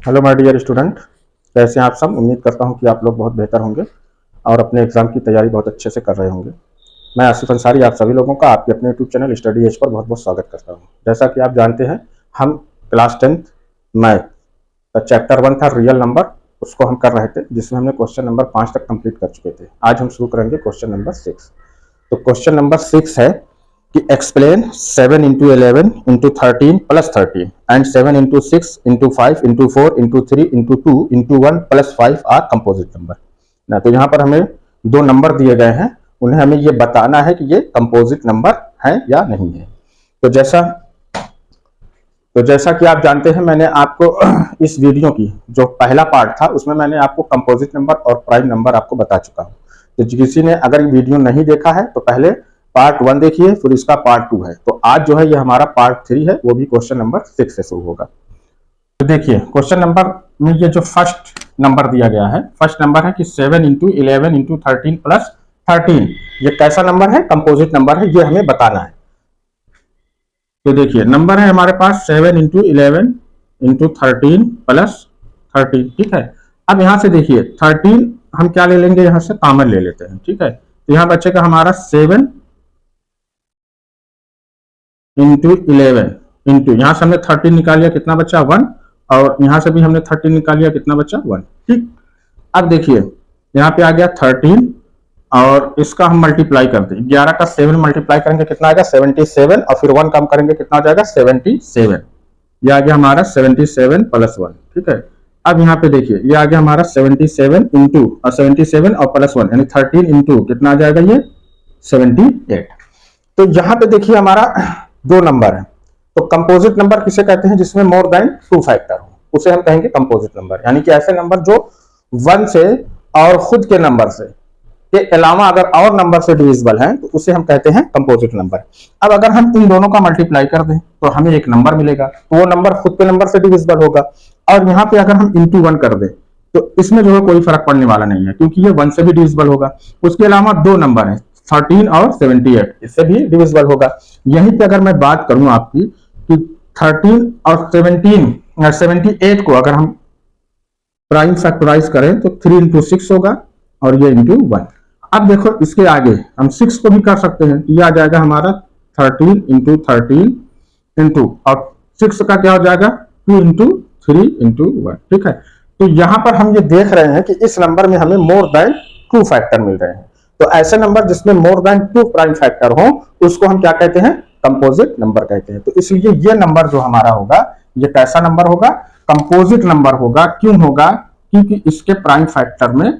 Hello my dear student, कैसे हैं आप सब। उम्मीद करता हूं कि आप लोग बहुत बेहतर होंगे और अपने एग्जाम की तैयारी बहुत अच्छे से कर रहे होंगे। मैं आसिफ अंसारी आप सभी लोगों का आपके अपने YouTube channel study as per बहुत बहुत स्वागत करता हूं। जैसा कि आप जानते हैं, हम क्लास 10th मैथ का चैप्टर 1 था रियल नंबर, उसको हम कर रहे थे, जिसमें हमने क्वेश्चन नंबर 5 तक कंप्लीट कर चुके थे। आज हम शुरू करेंगे क्वेश्चन नंबर 6। तो क्वेश्चन नंबर 6 है कि explain 7 into 11 into 13 plus 13 and 7 into 6 into 5 into 4 into 3 into 2 into 1 plus 5 are composite number ना। तो यहाँ पर हमें दो नंबर दिए गए हैं, उन्हें हमें ये बताना है कि ये कंपोजिट नंबर है या नहीं है। तो जैसा कि आप जानते हैं, मैंने आपको इस वीडियो की जो पहला पार्ट था उसमें मैंने आपको कंपोजिट नंबर और प्राइम नंबर आपको बता चुका हूँ। तो किसी ने अगर वीडियो नहीं देखा है तो पहले पार्ट 1 देखिए, फिर इसका पार्ट 2 है। तो आज जो है ये हमारा पार्ट 3 है, वो भी क्वेश्चन नंबर 6 से शुरू होगा। तो देखिए क्वेश्चन नंबर में ये जो फर्स्ट नंबर दिया गया है, फर्स्ट नंबर है कि 7 इंटू 11 इंटू 13 प्लस 13, ये कैसा नंबर है, कंपोजिट नंबर है, ये हमें बताना है। तो देखिए नंबर है हमारे पास 7 इंटू 11 इंटू 13 प्लस 13, ठीक है। अब यहां से देखिए 13 हम क्या ले लेंगे, यहां से कॉमन ले लेते हैं, ठीक है। तो यहां बचेगा हमारा 7 इंटू 11 इंटू, यहां से हमने 13 निकाल लिया, कितना बचा 1, और यहां से भी हमने 13 निकाल लिया, कितना बचा 1, ठीक। अब देखिए यहाँ पे आ गया 13 और इसका हम मल्टीप्लाई करते हैं, 11 का 7 मल्टीप्लाई करेंगे कितना आएगा 77, और फिर 1 कम करेंगे कितना हो जाएगा 77। ये आ गया हमारा 77 प्लस 1, ठीक है। अब यहाँ पे देखिए ये आ गया हमारा 77 इंटू और 77 और प्लस 1 यानी 13 इंटू कितना आ जाएगा ये 78। तो यहाँ पे देखिए हमारा दो नंबर है। तो कंपोजिट नंबर किसे कहते हैं, जिसमें मोर देन 2 फैक्टर हो, उसे हम कहेंगे कंपोजिट नंबर। यानी कि ऐसे नंबर जो 1 से और खुद के नंबर से के अलावा अगर और नंबर से डिविजिबल है तो उसे हम कहते हैं कंपोजिट नंबर। अब अगर हम इन दोनों का मल्टीप्लाई कर दें तो हमें एक नंबर मिलेगा, तो वो नंबर खुद के नंबर से डिविजिबल होगा। और यहाँ पे अगर हम इंटू 1 कर दें तो इसमें जो है कोई फर्क पड़ने वाला नहीं है, क्योंकि ये 1 से भी डिविजिबल होगा। उसके अलावा दो नंबर है 13 और 78, इससे भी डिविजिबल होगा। यहीं पे अगर मैं बात करूं आपकी कि 13 और 78 को अगर हम प्राइम फैक्टराइज करें तो 3 इंटू 6 होगा और ये इंटू 1। अब देखो इसके आगे हम 6 को भी कर सकते हैं, ये आ जाएगा हमारा 13 इंटू 13 इंटू, और 6 का क्या हो जाएगा 2 इंटू 3 इंटू 1, ठीक है। तो यहां पर हम ये देख रहे हैं कि इस नंबर में हमें मोर देन 2 फैक्टर मिल रहे हैं। तो ऐसे नंबर जिसमें मोर देन 2 प्राइम फैक्टर हो उसको हम क्या कहते हैं, कंपोजिट नंबर कहते हैं। तो इसलिए ये नंबर जो हमारा होगा ये कैसा नंबर होगा, कंपोजिट नंबर होगा। क्यों होगा, क्योंकि इसके प्राइम फैक्टर में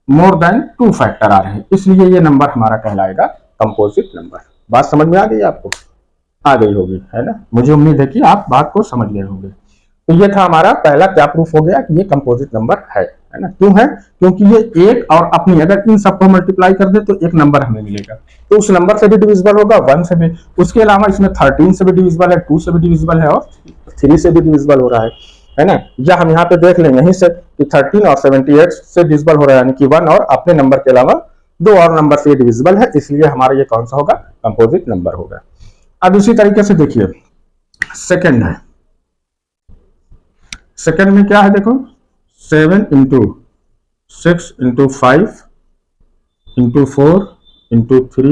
मोर देन 2 फैक्टर आ रहे हैं, इसलिए ये नंबर हमारा कहलाएगा कंपोजिट नंबर। बात समझ में आ गई आपको, आ गई होगी, है ना। मुझे उम्मीद है कि आप बात को समझ गए होंगे। तो ये था हमारा पहला क्या प्रूफ हो गया कि ये कंपोजिट नंबर है ना। क्यों है, क्योंकि ये एक और अपनी अगर इन सबको मल्टीप्लाई कर दे तो एक नंबर हमें मिलेगा, तो उस नंबर से भी डिविजिबल होगा 1 से भी। उसके अलावा इसमें 13 से भी डिविजिबल है, 2 से भी डिविजिबल है और 3 से भी डिविजिबल हो रहा है ना। या हम यहाँ पे देख लें यहीं से कि 13 और 78 से डिविजिबल हो रहा है, यानी कि 1 और अपने नंबर के अलावा 2 और नंबर से डिविजिबल है, इसलिए हमारा ये कौन सा होगा, कंपोजिट नंबर होगा। अब इसी तरीके से देखिए सेकंड है, सेकंड में क्या है देखो 7 into 6 into 5 into 4 into 3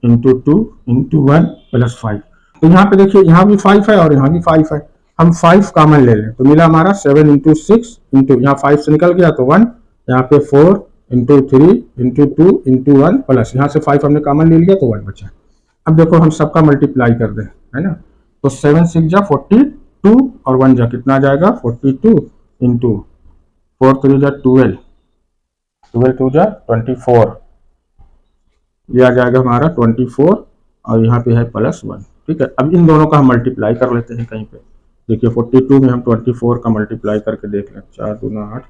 into 2 into 1 plus 5। तो यहाँ पे देखिए यहाँ भी 5 है और यहाँ भी 5 है, हम 5 कॉमन ले लें तो मिला हमारा 7 इंटू 6 इंटू, यहाँ 5 से निकल गया तो 1, यहाँ पे 4 इंटू 3 इंटू 2 इंटू 1 प्लस, यहाँ से 5 हमने कॉमन ले लिया तो 1 बचा। अब देखो हम सबका मल्टीप्लाई कर दें, है ना। तो 7 6 जा 42 और 1 जा कितना आ जाएगा 42 इंटू 4 3 जा 12, 12 2 जा 24, ये आ जाएगा हमारा 24 और यहाँ पे है प्लस 1, ठीक है। अब इन दोनों का हम मल्टीप्लाई कर लेते हैं कहीं पे। देखिए 42 में हम 24 का मल्टीप्लाई करके देख लें, 4 दूना 8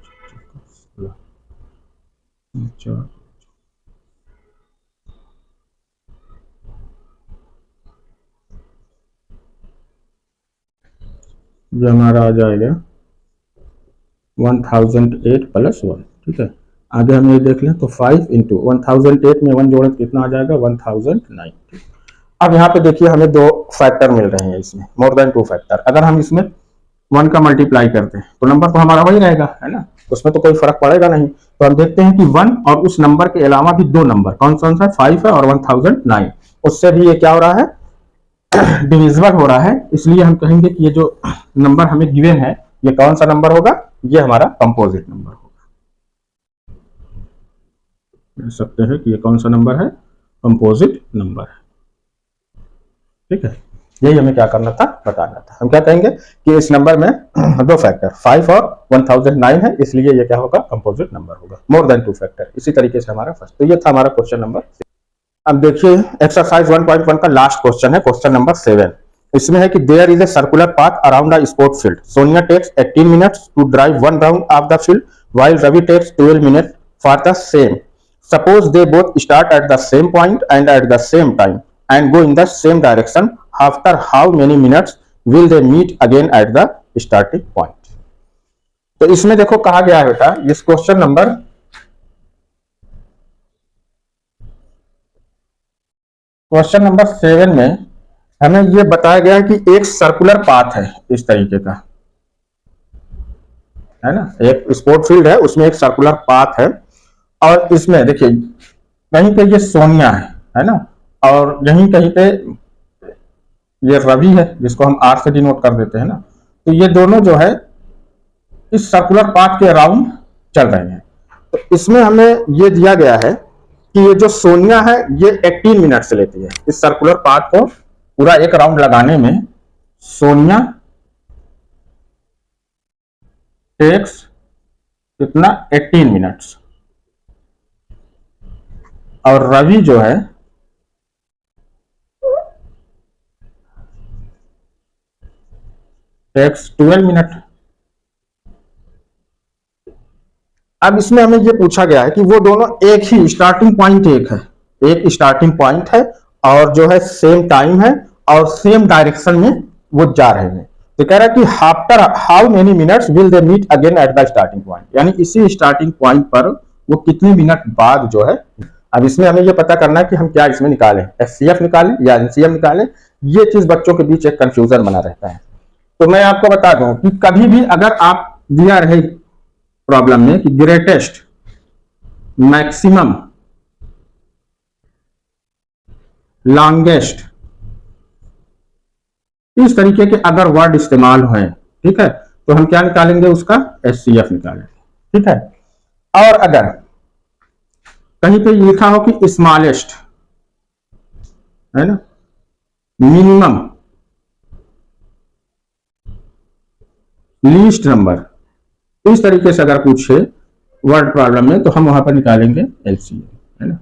4, ये हमारा आ जाएगा 1008 प्लस 1, ठीक है। आगे हम ये देख लें तो 5 इंटू 1008 में 1 जोड़े कितना आ जाएगा 1009, ठीक। अब यहाँ पे देखिए हमें 2 फैक्टर मिल रहे हैं इसमें, मोर देन 2 फैक्टर। अगर हम इसमें 1 का मल्टीप्लाई करते हैं तो नंबर तो हमारा वही रहेगा, है ना, उसमें तो कोई फर्क पड़ेगा नहीं। तो हम देखते हैं कि 1 और उस नंबर के अलावा भी 2 नंबर कौन सा है, 5 है और 1009, उससे भी ये क्या हो रहा है, डिविजिबल हो रहा है। इसलिए हम कहेंगे कि ये जो नंबर हमें गिवन है ये कौन सा नंबर होगा, ये हमारा कंपोजिट नंबर होगा। कह सकते हैं कि ये कौन सा नंबर है, कंपोजिट नंबर है। ठीक है, यही हमें क्या करना था, बताना था। हम क्या कहेंगे कि इस नंबर में 2 फैक्टर 5 और 1009 है, इसलिए ये क्या होगा, कंपोजिट नंबर होगा, मोर देन 2 फैक्टर। इसी तरीके से हमारा फर्स्ट, तो ये था हमारा क्वेश्चन नंबर। अब देखिए एक्सरसाइज 1.1 का लास्ट क्वेश्चन है, क्वेश्चन नंबर 7। इसमें है कि there is a circular path around a sport field. Sonia takes 18 minutes to drive 1 round of the field while Ravi takes 12 minutes for the same. Suppose they both start at the same point and at the same time and go in the same direction. After how many minutes will they meet again at the starting point? तो इसमें देखो कहा गया है बेटा, इस question number 7 में हमें ये बताया गया है कि एक सर्कुलर पाथ है इस तरीके का, है ना, एक स्पोर्ट फील्ड है उसमें एक सर्कुलर पाथ है और इसमें देखिए कहीं पे ये सोनिया है ना, और यहीं कहीं पे ये रवि है जिसको हम आर से डिनोट कर देते हैं ना। तो ये दोनों जो है इस सर्कुलर पाथ के अराउंड चल रहे हैं। तो इसमें हमें ये दिया गया है कि ये जो सोनिया है ये 18 मिनट से लेती है इस सर्कुलर पाथ को पूरा एक राउंड लगाने में। सोनिया टेक्स कितना, 18 मिनट्स, और रवि जो है टेक्स 12 मिनट। अब इसमें हमें ये पूछा गया है कि वो दोनों एक ही स्टार्टिंग पॉइंट एक स्टार्टिंग पॉइंट है और जो है सेम टाइम है और सेम डायरेक्शन में वो जा रहे हैं। तो कह रहा है कि after how many minutes will they meet again at the starting point, यानी इसी स्टार्टिंग पॉइंट पर वो कितने मिनट बाद जो है। अब इसमें हमें ये पता करना है कि हम क्या इसमें निकालें, एचसीएफ निकालें या एनसीएफ निकालें। ये चीज बच्चों के बीच एक कंफ्यूजन बना रहता है। तो मैं आपको बता दूं कि कभी भी अगर आप दिया रहे प्रॉब्लम में कि ग्रेटेस्ट, मैक्सिमम, लॉन्गेस्ट, इस तरीके के अगर वर्ड इस्तेमाल हुए, ठीक है, तो हम क्या निकालेंगे, उसका एचसीएफ निकालेंगे। ठीक है, और अगर कहीं पे लिखा हो कि स्मॉलेस्ट, है ना, मिनिमम, लीस्ट नंबर, इस तरीके से अगर पूछे वर्ड प्रॉब्लम में तो हम वहां पर निकालेंगे एलसीएम, है ना।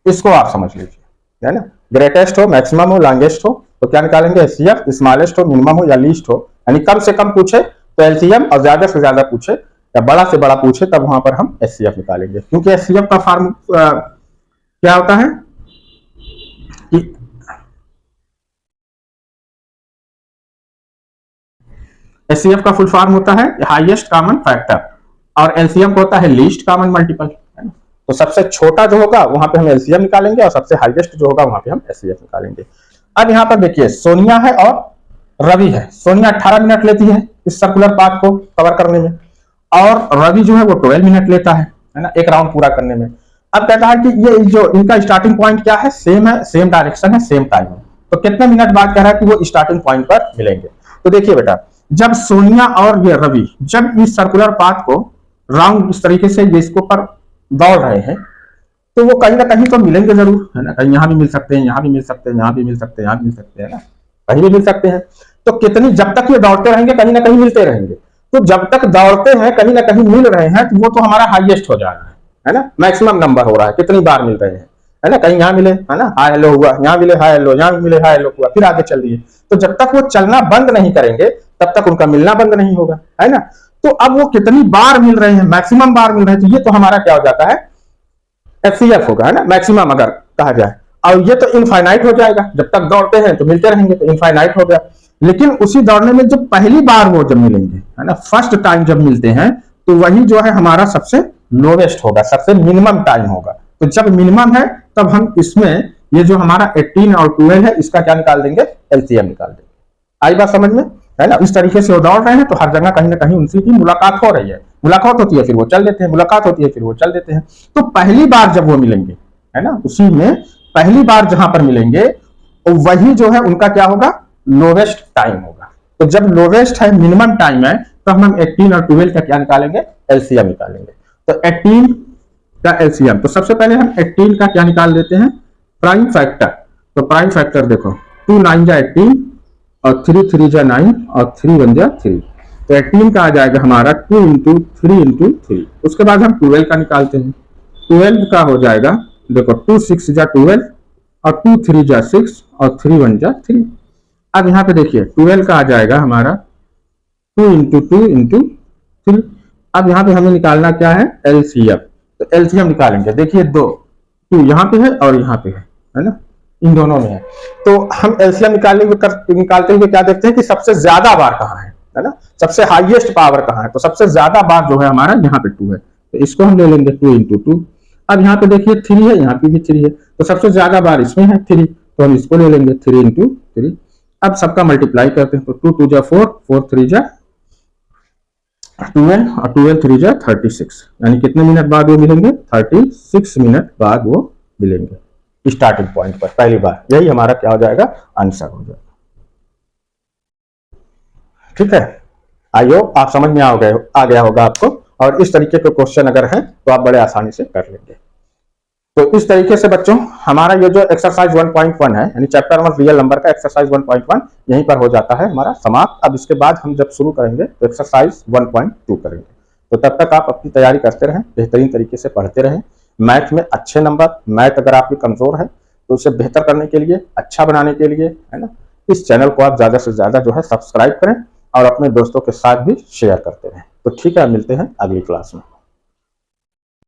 इसको आप समझ लीजिए, है ना। ग्रेटेस्ट हो, मैक्सिमम हो, लॉन्गेस्ट हो तो क्या निकालेंगे एचसीएफ, स्मॉलेस्ट हो, मिनिमम हो या लीस्ट हो, यानी कम से कम पूछे तो एलसीएम और ज्यादा से ज्यादा पूछे या बड़ा से बड़ा पूछे तब वहां पर हम एचसीएफ निकालेंगे। क्योंकि एचसीएफ का फॉर्म क्या होता है कि एचसीएफ का फुल फॉर्म होता है हाईएस्ट कॉमन फैक्टर और एलसीएम को होता है लीस्ट कॉमन मल्टीपल, है ना। तो सबसे छोटा जो होगा वहां पे हम एलसीएम निकालेंगे और सबसे हाईएस्ट जो होगा वहां पे हम एचसीएफ निकालेंगे। अब यहाँ पर देखिए सोनिया है और रवि है। सोनिया 18 मिनट लेती है इस सर्कुलर पाथ को कवर करने में और रवि जो है वो 12 मिनट लेता है ना, एक राउंड पूरा करने में। अब कहता है कि ये जो इनका स्टार्टिंग पॉइंट क्या है, सेम है, सेम डायरेक्शन है, सेम टाइम है। तो कितने मिनट बाद कह रहा है कि वो स्टार्टिंग पॉइंट पर मिलेंगे। तो देखिए बेटा, जब सोनिया और ये रवि जब इस सर्कुलर पाथ को राउंड इस तरीके से इसको पर दौड़ रहे हैं तो वो कहीं ना कहीं तो मिलेंगे जरूर, है ना। कहीं यहाँ भी मिल सकते हैं, यहाँ भी मिल सकते हैं, यहाँ भी मिल सकते हैं, यहाँ भी मिल सकते हैं ना, कहीं भी मिल सकते हैं। तो कितनी, जब तक ये दौड़ते रहेंगे कहीं ना कहीं मिलते रहेंगे। तो जब तक दौड़ते हैं कहीं ना कहीं मिल रहे हैं तो वो तो हमारा हाईएस्ट हो जा रहा है ना, मैक्सिमम नंबर हो रहा है, कितनी बार मिल रहे हैं, है ना। कहीं यहाँ मिले, है ना, हाई हेलो हुआ, यहाँ मिले हाई हेलो, यहाँ मिले हाई हेलो हुआ, फिर आगे चल दिए। तो जब तक वो चलना बंद नहीं करेंगे तब तक उनका मिलना बंद नहीं होगा, है ना। तो अब वो कितनी बार मिल रहे हैं, मैक्सिमम बार मिल रहे हैं, तो ये तो हमारा क्या हो जाता है, एचसीएफ होगा, है ना, मैक्सिमम अगर कहा जाए। और ये तो इनफाइनाइट हो जाएगा, जब तक दौड़ते हैं तो मिलते रहेंगे, तो इनफाइनाइट हो गया। लेकिन उसी दौड़ने में जब पहली बार वो जब मिलेंगे, है ना, फर्स्ट टाइम जब मिलते हैं तो वही जो है हमारा सबसे लोवेस्ट होगा, सबसे मिनिमम टाइम होगा। तो जब मिनिमम है तब हम इसमें ये जो हमारा 18 और 12 है इसका क्या निकाल देंगे, एलसीएम निकाल देंगे। आई बात समझ में। है ना। इस तरीके से वो दौड़ रहे हैं तो हर जगह कहीं ना कहीं उनसे की मुलाकात हो रही है, मुलाकात होती है फिर वो चल देते हैं, मुलाकात होती है फिर वो चल देते हैं। तो पहली बार जब वो मिलेंगे, है ना, उसी में पहली बार जहां पर मिलेंगे तो वही जो है उनका क्या होगा, लोवेस्ट टाइम होगा। तो जब लोवेस्ट है, मिनिमम टाइम है, तो हम 18 और 12 का क्या निकालेंगे, एलसीएम निकालेंगे। तो 18 का एलसीएम, तो सबसे पहले हम 18 का क्या निकाल देते हैं, प्राइम फैक्टर। तो प्राइम फैक्टर देखो, 2 9 जा 18 और 3 3 जा 9 और 3 1 जा 3। तो 18 का आ जाएगा हमारा 2 इंटू 3 इंटू 3। उसके बाद हम 12 का निकालते हैं। 12 का हो जाएगा, देखो 2 6 जा 12 और 2 3 जा 6 और 3 1 जा 3। अब यहाँ पे देखिए 12 का आ जाएगा हमारा 2 इंटू 2 इंटू 3। अब यहाँ पे हमें निकालना क्या है, एलसीएम। तो एलसीएम निकालेंगे, देखिए 2 यहाँ पे है और यहाँ पे है ना, इन दोनों में है। तो हम एलसीएम निकालते हुए क्या देखते हैं कि सबसे ज्यादा बार कहाँ है ना, सबसे हाईएस्ट पावर कहाँ है। तो सबसे ज्यादा बार जो है हमारा यहाँ पे 2 है, तो इसको हम ले लेंगे 2 इंटू 2। अब यहाँ पे देखिए 3 है, यहाँ पे भी 3 है, तो सबसे ज्यादा बार इसमें है 3, तो हम इसको ले लेंगे 3 इंटू 3। अब सबका मल्टीप्लाई करते हैं, तो 2 2 जा 4, 4 3 जा 12 और 12 3 जा 36, यानी कितने मिनट बाद वो मिलेंगे, 36 मिनट बाद वो मिलेंगे स्टार्टिंग पॉइंट पर पहली बार। यही हमारा क्या हो जाएगा, आंसर हो जाएगा। ठीक है, आई होप आप समझ में आ गया होगा आपको, और इस तरीके के क्वेश्चन अगर हैं तो आप बड़े आसानी से कर लेंगे। तो इस तरीके से बच्चों हमारा ये जो एक्सरसाइज 1.1 है, यानी चैप्टर 1 रियल नंबर का एक्सरसाइज 1.1 यहीं पर हो जाता है हमारा समाप्त। अब इसके बाद हम जब शुरू करेंगे तो एक्सरसाइज 1.2 करेंगे। तो तब तक आप अपनी तैयारी करते रहें, बेहतरीन तरीके से पढ़ते रहें। मैथ में अच्छे नंबर, मैथ अगर आपकी कमजोर है तो उसे बेहतर करने के लिए, अच्छा बनाने के लिए, है ना, इस चैनल को आप ज्यादा से ज्यादा जो है सब्सक्राइब करें और अपने दोस्तों के साथ भी शेयर करते रहें। तो ठीक है, मिलते हैं अगली क्लास में।